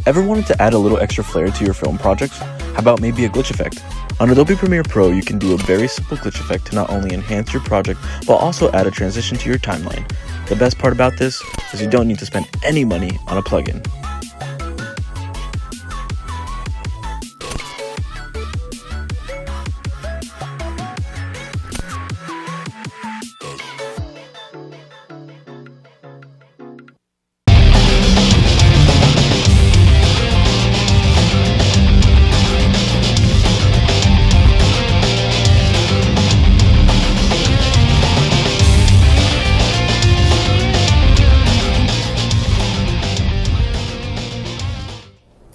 Ever wanted to add a little extra flair to your film projects? How about maybe a glitch effect? On Adobe Premiere Pro, you can do a very simple glitch effect to not only enhance your project, but also add a transition to your timeline. The best part about this is you don't need to spend any money on a plugin.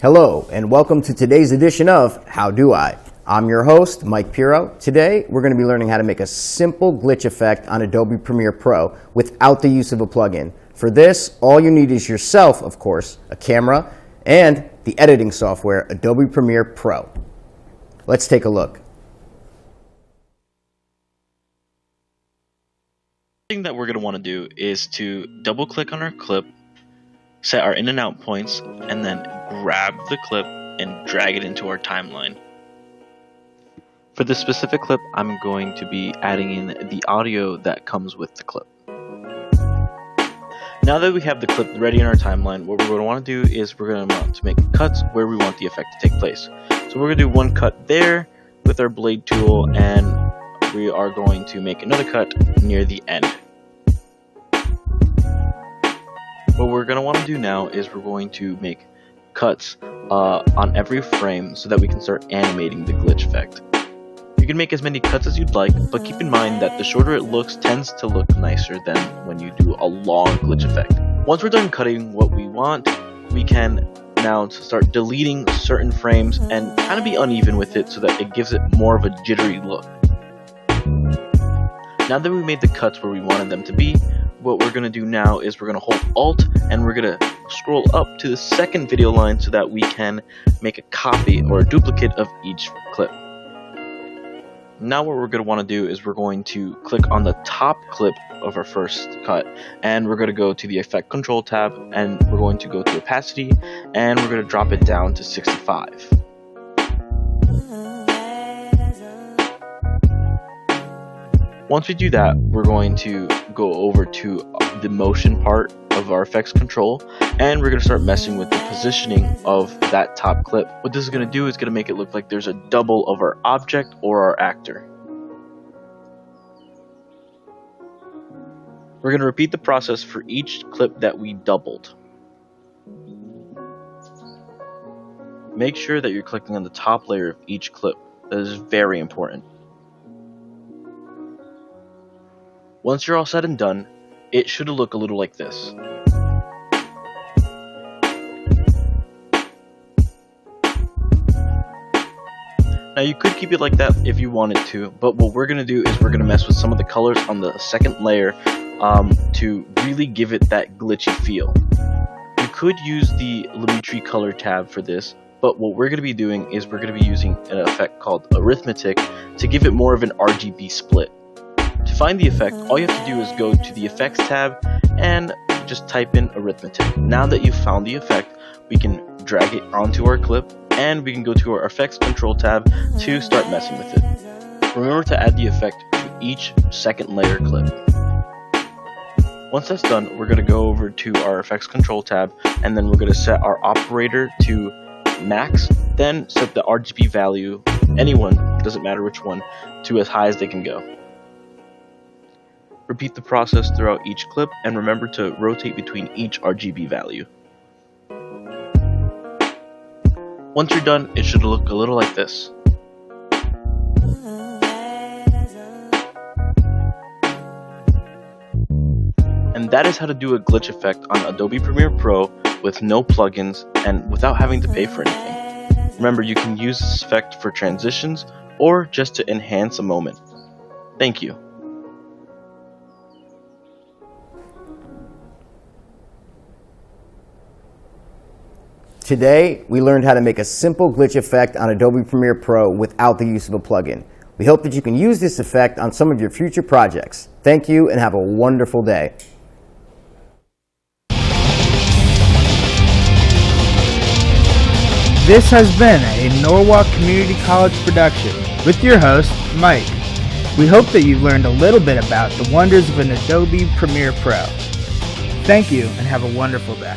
Hello, and welcome to today's edition of How Do I? I'm your host, Mike Piro. Today, we're going to be learning how to make a simple glitch effect on Adobe Premiere Pro without the use of a plugin. For this, all you need is yourself, of course, a camera, and the editing software, Adobe Premiere Pro. Let's take a look. The thing that we're going to want to do is to double click on our clip, set our in and out points, and then grab the clip and drag it into our timeline. For this specific clip, I'm going to be adding in the audio that comes with the clip. Now that we have the clip ready in our timeline, what we're going to want to do is we're going to want to make cuts where we want the effect to take place. So we're going to do one cut there with our blade tool, and we are going to make another cut near the end. What we're going to want to do now is we're going to make cuts on every frame so that we can start animating the glitch effect. You can make as many cuts as you'd like, but keep in mind that the shorter it looks tends to look nicer than when you do a long glitch effect. Once we're done cutting what we want, we can now start deleting certain frames and kind of be uneven with it so that it gives it more of a jittery look. Now that we made the cuts where we wanted them to be, what we're going to do now is we're going to hold Alt and we're going to scroll up to the second video line so that we can make a copy or a duplicate of each clip. Now what we're going to want to do is we're going to click on the top clip of our first cut, and we're going to go to the Effect Control tab, and we're going to go to Opacity, and we're going to drop it down to 65. Once we do that, we're going to go over to the motion part of our effects control, and we're going to start messing with the positioning of that top clip. What this is going to do is going to make it look like there's a double of our object or our actor. We're going to repeat the process for each clip that we doubled. Make sure that you're clicking on the top layer of each clip. That is very important. Once you're all said and done, it should look a little like this. Now you could keep it like that if you wanted to, but what we're going to do is we're going to mess with some of the colors on the second layer to really give it that glitchy feel. You could use the Lumetri color tab for this, but what we're going to be doing is we're going to be using an effect called Arithmetic to give it more of an RGB split. To find the effect, all you have to do is go to the Effects tab and just type in Arithmetic. Now that you've found the effect, we can drag it onto our clip, and we can go to our Effects Control tab to start messing with it. Remember to add the effect to each second layer clip. Once that's done, we're going to go over to our Effects Control tab, and then we're going to set our operator to max, then set the RGB value, anyone, doesn't matter which one, to as high as they can go. Repeat the process throughout each clip, and remember to rotate between each RGB value. Once you're done, it should look a little like this. And that is how to do a glitch effect on Adobe Premiere Pro with no plugins and without having to pay for anything. Remember, you can use this effect for transitions or just to enhance a moment. Thank you. Today, we learned how to make a simple glitch effect on Adobe Premiere Pro without the use of a plugin. We hope that you can use this effect on some of your future projects. Thank you and have a wonderful day. This has been a Norwalk Community College production with your host, Mike. We hope that you've learned a little bit about the wonders of an Adobe Premiere Pro. Thank you and have a wonderful day.